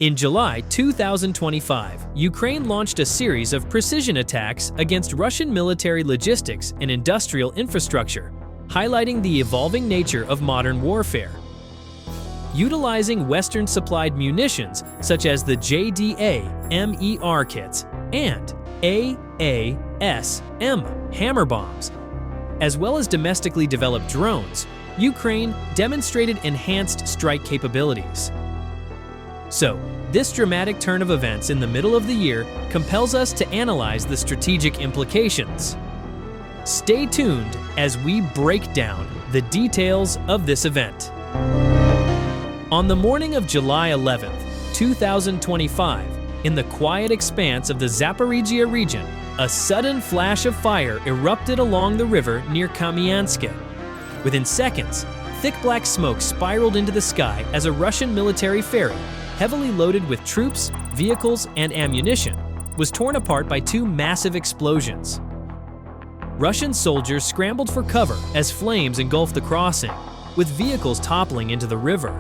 In July 2025, Ukraine launched a series of precision attacks against Russian military logistics and industrial infrastructure, highlighting the evolving nature of modern warfare. Utilizing Western-supplied munitions such as the JDAM ER kits and AASM hammer bombs, as well as domestically developed drones, Ukraine demonstrated enhanced strike capabilities. So, this dramatic turn of events in the middle of the year compels us to analyze the strategic implications. Stay tuned as we break down the details of this event. On the morning of July 11th, 2025, in the quiet expanse of the Zaporizhzhia region, a sudden flash of fire erupted along the river near Kamyansk. Within seconds, thick black smoke spiraled into the sky as a Russian military ferry, heavily loaded with troops, vehicles, and ammunition, was torn apart by two massive explosions. Russian soldiers scrambled for cover as flames engulfed the crossing, with vehicles toppling into the river.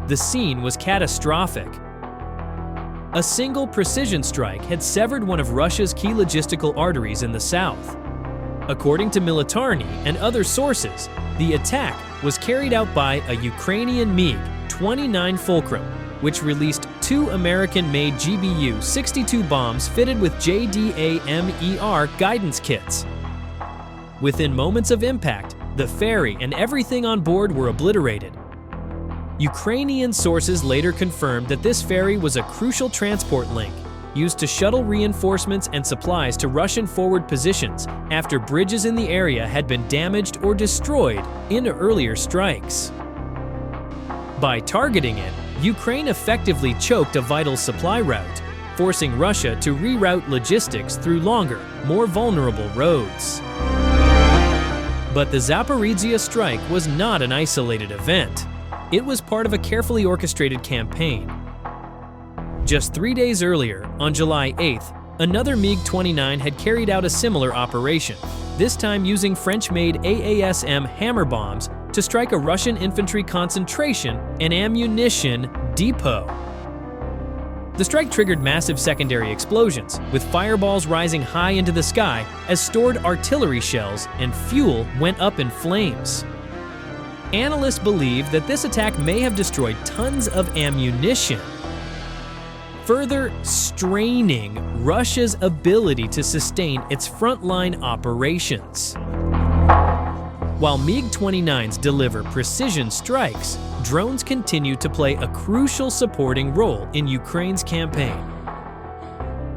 The scene was catastrophic. A single precision strike had severed one of Russia's key logistical arteries in the south. According to Militarny and other sources, the attack was carried out by a Ukrainian MiG-29 Fulcrum, which released two American-made GBU-62 bombs fitted with JDAM ER guidance kits. Within moments of impact, the ferry and everything on board were obliterated. Ukrainian sources later confirmed that this ferry was a crucial transport link, used to shuttle reinforcements and supplies to Russian forward positions after bridges in the area had been damaged or destroyed in earlier strikes. By targeting it, Ukraine effectively choked a vital supply route, forcing Russia to reroute logistics through longer, more vulnerable roads. But the Zaporizhzhia strike was not an isolated event. It was part of a carefully orchestrated campaign. Just 3 days earlier, on July 8th, another MiG-29 had carried out a similar operation, this time using French-made AASM hammer bombs to strike a Russian infantry concentration and ammunition depot. The strike triggered massive secondary explosions, with fireballs rising high into the sky as stored artillery shells and fuel went up in flames. Analysts believe that this attack may have destroyed tons of ammunition, further straining Russia's ability to sustain its frontline operations. While MiG-29s deliver precision strikes, drones continue to play a crucial supporting role in Ukraine's campaign.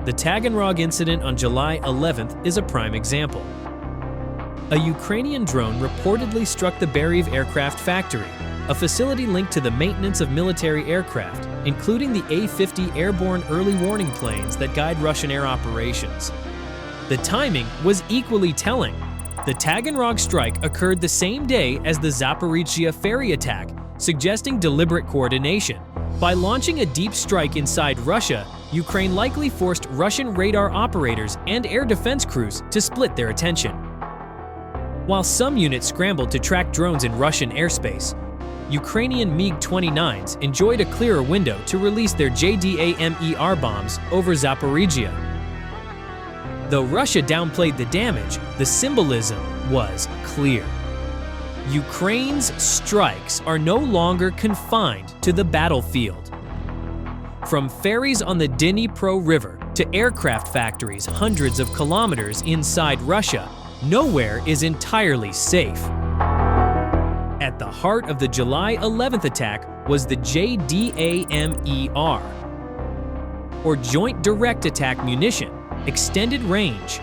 The Taganrog incident on July 11th is a prime example. A Ukrainian drone reportedly struck the Beryv aircraft factory, a facility linked to the maintenance of military aircraft, including the A-50 airborne early warning planes that guide Russian air operations. The timing was equally telling. The Taganrog strike occurred the same day as the Zaporizhzhia ferry attack, suggesting deliberate coordination. By launching a deep strike inside Russia, Ukraine likely forced Russian radar operators and air defense crews to split their attention. While some units scrambled to track drones in Russian airspace, Ukrainian MiG-29s enjoyed a clearer window to release their JDAM ER bombs over Zaporizhzhia. Though Russia downplayed the damage, the symbolism was clear. Ukraine's strikes are no longer confined to the battlefield. From ferries on the Dnipro River to aircraft factories hundreds of kilometers inside Russia, nowhere is entirely safe. At the heart of the July 11th attack was the JDAM ER, or Joint Direct Attack Munition, extended range,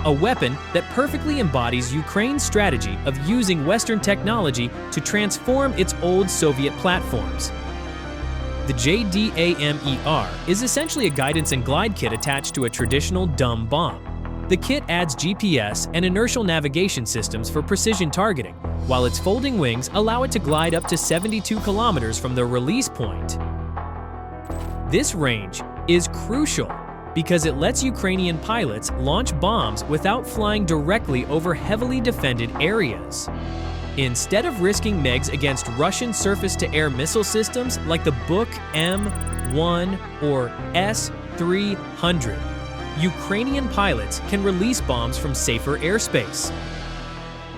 a weapon that perfectly embodies Ukraine's strategy of using Western technology to transform its old Soviet platforms. The JDAM ER is essentially a guidance and glide kit attached to a traditional dumb bomb. The kit adds GPS and inertial navigation systems for precision targeting, while its folding wings allow it to glide up to 72 kilometers from the release point. This range is crucial because it lets Ukrainian pilots launch bombs without flying directly over heavily defended areas. Instead of risking MiGs against Russian surface-to-air missile systems like the Buk M S-1 or S-300. Ukrainian pilots can release bombs from safer airspace.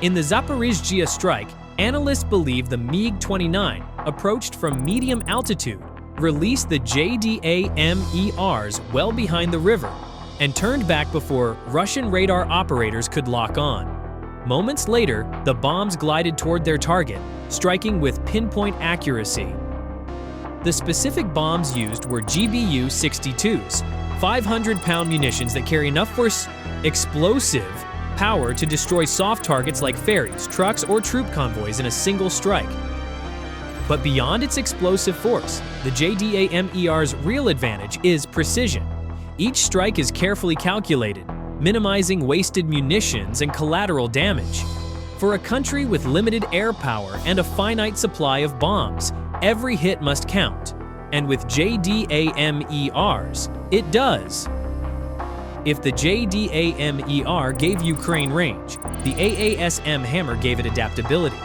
In the Zaporizhzhia strike, analysts believe the MiG-29, approached from medium altitude, released the JDAM ERs well behind the river and turned back before Russian radar operators could lock on. Moments later, the bombs glided toward their target, striking with pinpoint accuracy. The specific bombs used were GBU-62s, 500-pound munitions that carry enough explosive power to destroy soft targets like ferries, trucks, or troop convoys in a single strike. But beyond its explosive force, the JDAM ER's real advantage is precision. Each strike is carefully calculated, minimizing wasted munitions and collateral damage. For a country with limited air power and a finite supply of bombs, every hit must count. And with JDAM ERs, it does. If the JDAM ER gave Ukraine range, the AASM hammer gave it adaptability.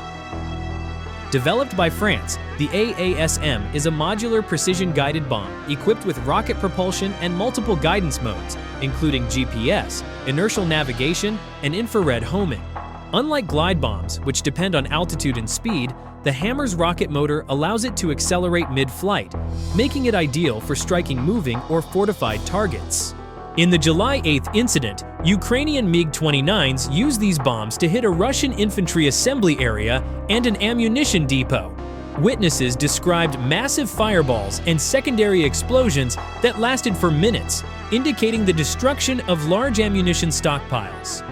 Developed by France, the AASM is a modular precision-guided bomb equipped with rocket propulsion and multiple guidance modes, including GPS, inertial navigation, and infrared homing. Unlike glide bombs, which depend on altitude and speed, the hammer's rocket motor allows it to accelerate mid-flight, making it ideal for striking moving or fortified targets. In the July 8th incident, Ukrainian MiG-29s used these bombs to hit a Russian infantry assembly area and an ammunition depot. Witnesses described massive fireballs and secondary explosions that lasted for minutes, indicating the destruction of large ammunition stockpiles.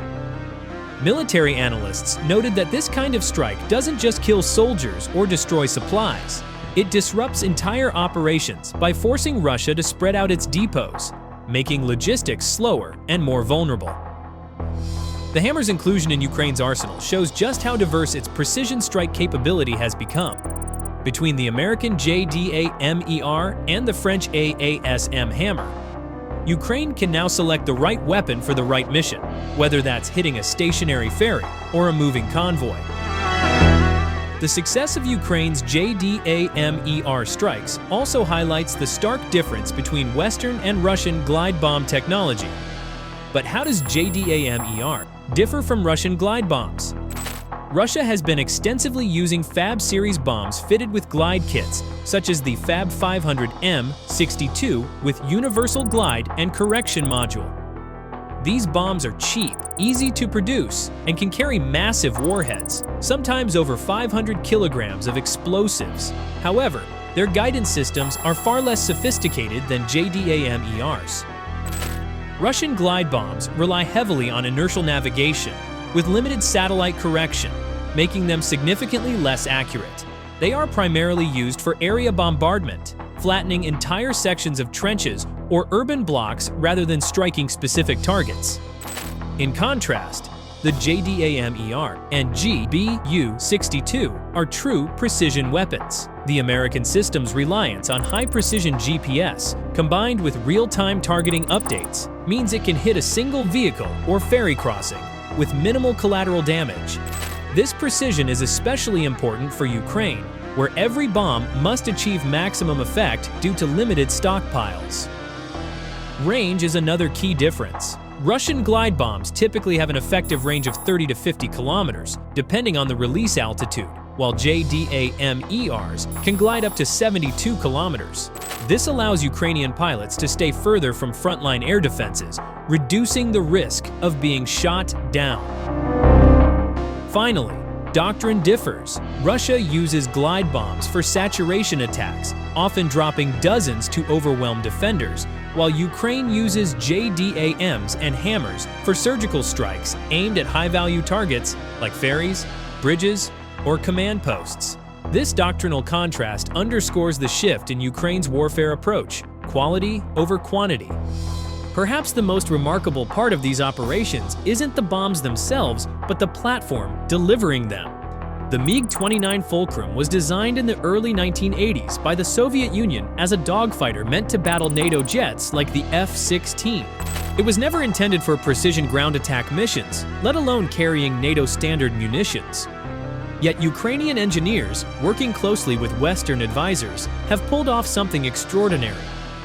Military analysts noted that this kind of strike doesn't just kill soldiers or destroy supplies. It disrupts entire operations by forcing Russia to spread out its depots, making logistics slower and more vulnerable. The hammer's inclusion in Ukraine's arsenal shows just how diverse its precision strike capability has become. Between the American JDAM ER and the French AASM hammer, Ukraine can now select the right weapon for the right mission, whether that's hitting a stationary ferry or a moving convoy. The success of Ukraine's JDAM ER strikes also highlights the stark difference between Western and Russian glide bomb technology. But how does JDAM ER differ from Russian glide bombs? Russia has been extensively using Fab series bombs fitted with glide kits, such as the Fab 500M62 with universal glide and correction module. These bombs are cheap, easy to produce, and can carry massive warheads, sometimes over 500 kilograms of explosives. However, their guidance systems are far less sophisticated than JDAM ERs. Russian glide bombs rely heavily on inertial navigation, with limited satellite correction, making them significantly less accurate. They are primarily used for area bombardment, flattening entire sections of trenches or urban blocks rather than striking specific targets. In contrast, the JDAM ER and GBU-62 are true precision weapons. The American system's reliance on high-precision GPS, combined with real-time targeting updates, means it can hit a single vehicle or ferry crossing with minimal collateral damage. This precision is especially important for Ukraine, where every bomb must achieve maximum effect due to limited stockpiles. Range is another key difference. Russian glide bombs typically have an effective range of 30 to 50 kilometers, depending on the release altitude, while JDAM ERs can glide up to 72 kilometers. This allows Ukrainian pilots to stay further from frontline air defenses, reducing the risk of being shot down. Finally, doctrine differs. Russia uses glide bombs for saturation attacks, often dropping dozens to overwhelm defenders, while Ukraine uses JDAMs and hammers for surgical strikes aimed at high-value targets like ferries, bridges, or command posts. This doctrinal contrast underscores the shift in Ukraine's warfare approach, quality over quantity. Perhaps the most remarkable part of these operations isn't the bombs themselves, but the platform delivering them. The MiG-29 Fulcrum was designed in the early 1980s by the Soviet Union as a dogfighter meant to battle NATO jets like the F-16. It was never intended for precision ground attack missions, let alone carrying NATO standard munitions. Yet Ukrainian engineers, working closely with Western advisors, have pulled off something extraordinary.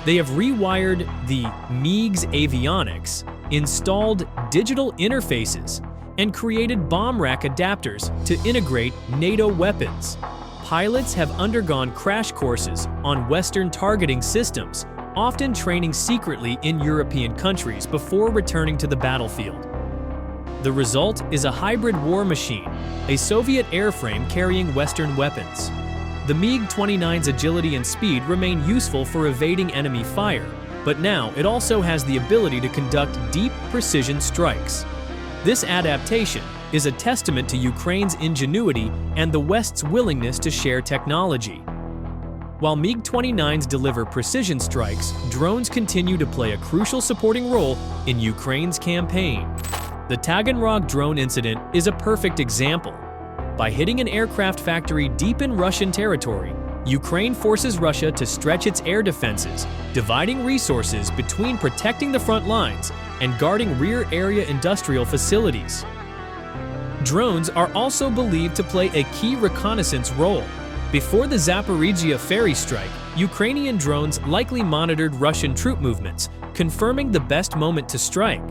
They have rewired the MiG's avionics, installed digital interfaces, and created bomb rack adapters to integrate NATO weapons. Pilots have undergone crash courses on Western targeting systems, often training secretly in European countries before returning to the battlefield. The result is a hybrid war machine, a Soviet airframe carrying Western weapons. The MiG-29's agility and speed remain useful for evading enemy fire, but now it also has the ability to conduct deep precision strikes. This adaptation is a testament to Ukraine's ingenuity and the West's willingness to share technology. While MiG-29s deliver precision strikes, drones continue to play a crucial supporting role in Ukraine's campaign. The Taganrog drone incident is a perfect example. By hitting an aircraft factory deep in Russian territory, Ukraine forces Russia to stretch its air defenses, dividing resources between protecting the front lines and guarding rear area industrial facilities. Drones are also believed to play a key reconnaissance role. Before the Zaporizhzhia ferry strike, Ukrainian drones likely monitored Russian troop movements, confirming the best moment to strike.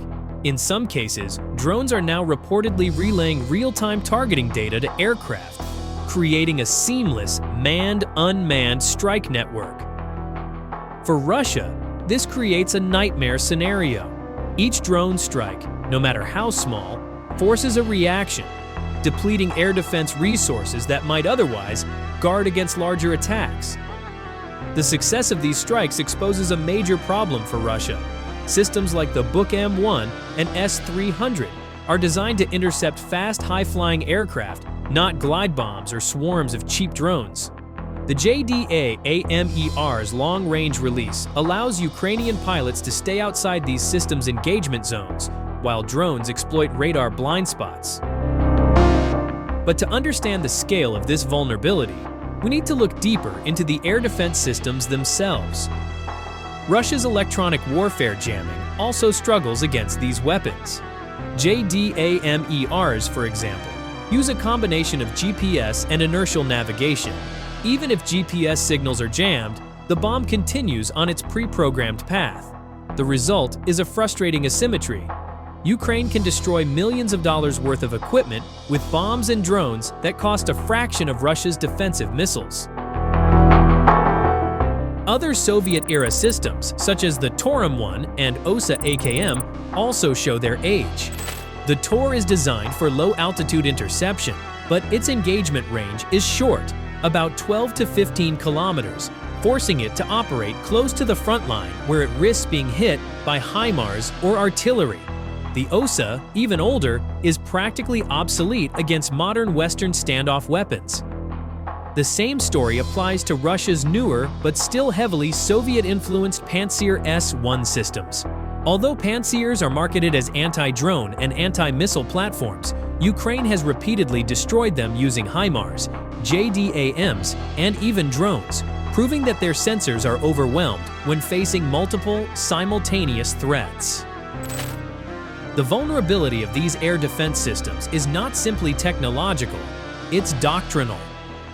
In some cases, drones are now reportedly relaying real-time targeting data to aircraft, creating a seamless manned-unmanned strike network. For Russia, this creates a nightmare scenario. Each drone strike, no matter how small, forces a reaction, depleting air defense resources that might otherwise guard against larger attacks. The success of these strikes exposes a major problem for Russia. Systems like the Buk M1 and S-300 are designed to intercept fast, high-flying aircraft, not glide bombs or swarms of cheap drones. The JDAM ER's long-range release allows Ukrainian pilots to stay outside these systems' engagement zones, while drones exploit radar blind spots. But to understand the scale of this vulnerability, we need to look deeper into the air defense systems themselves. Russia's electronic warfare jamming also struggles against these weapons. JDAM ERs, for example, use a combination of GPS and inertial navigation. Even if GPS signals are jammed, the bomb continues on its pre-programmed path. The result is a frustrating asymmetry. Ukraine can destroy millions of dollars worth of equipment with bombs and drones that cost a fraction of Russia's defensive missiles. Other Soviet-era systems, such as the Tor-M1 and OSA AKM, also show their age. The Tor is designed for low-altitude interception, but its engagement range is short, about 12 to 15 kilometers, forcing it to operate close to the front line where it risks being hit by HIMARS or artillery. The OSA, even older, is practically obsolete against modern Western standoff weapons. The same story applies to Russia's newer but still heavily Soviet-influenced Pantsir S-1 systems. Although Pantsirs are marketed as anti-drone and anti-missile platforms, Ukraine has repeatedly destroyed them using HIMARS, JDAMs, and even drones, proving that their sensors are overwhelmed when facing multiple, simultaneous threats. The vulnerability of these air defense systems is not simply technological, it's doctrinal.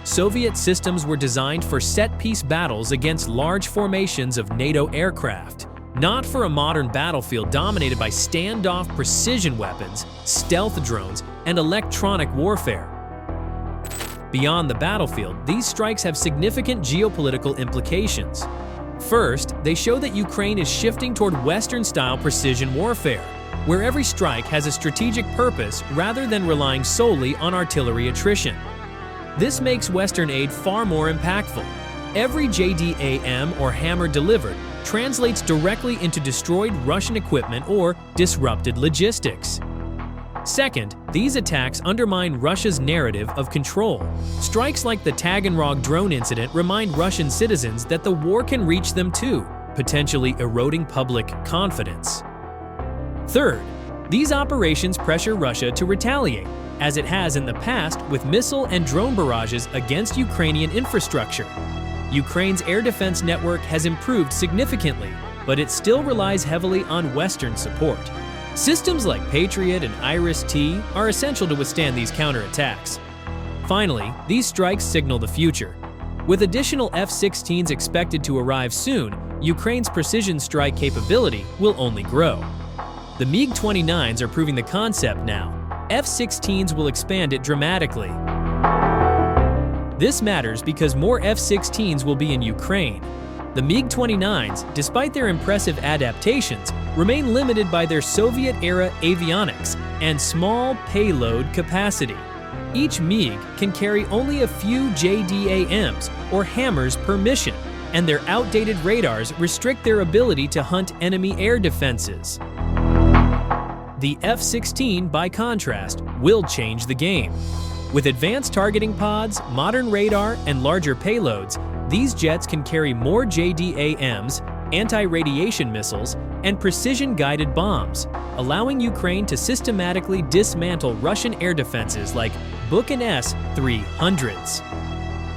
Soviet systems were designed for set-piece battles against large formations of NATO aircraft, not for a modern battlefield dominated by standoff precision weapons, stealth drones, and electronic warfare. Beyond the battlefield, these strikes have significant geopolitical implications. First, they show that Ukraine is shifting toward Western-style precision warfare, where every strike has a strategic purpose rather than relying solely on artillery attrition. This makes Western aid far more impactful. Every JDAM or hammer delivered translates directly into destroyed Russian equipment or disrupted logistics. Second, these attacks undermine Russia's narrative of control. Strikes like the Taganrog drone incident remind Russian citizens that the war can reach them too, potentially eroding public confidence. Third, these operations pressure Russia to retaliate, as it has in the past with missile and drone barrages against Ukrainian infrastructure. Ukraine's air defense network has improved significantly, but it still relies heavily on Western support. Systems like Patriot and Iris-T are essential to withstand these counterattacks. Finally, these strikes signal the future. With additional F-16s expected to arrive soon, Ukraine's precision strike capability will only grow. The MiG-29s are proving the concept now. F-16s will expand it dramatically. This matters because more F-16s will be in Ukraine. The MiG-29s, despite their impressive adaptations, remain limited by their Soviet-era avionics and small payload capacity. Each MiG can carry only a few JDAMs, or hammers, per mission, and their outdated radars restrict their ability to hunt enemy air defenses. The F-16, by contrast, will change the game. With advanced targeting pods, modern radar, and larger payloads, these jets can carry more JDAMs, anti-radiation missiles, and precision-guided bombs, allowing Ukraine to systematically dismantle Russian air defenses like Buk and S-300s.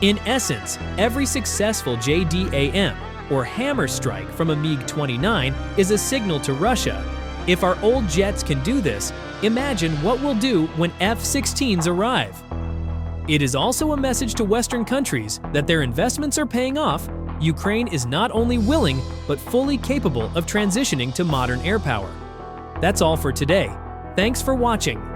In essence, every successful JDAM, or hammer strike from a MiG-29, is a signal to Russia. If our old jets can do this, imagine what we'll do when F-16s arrive. It is also a message to Western countries that their investments are paying off. Ukraine is not only willing, but fully capable of transitioning to modern air power. That's all for today. Thanks for watching.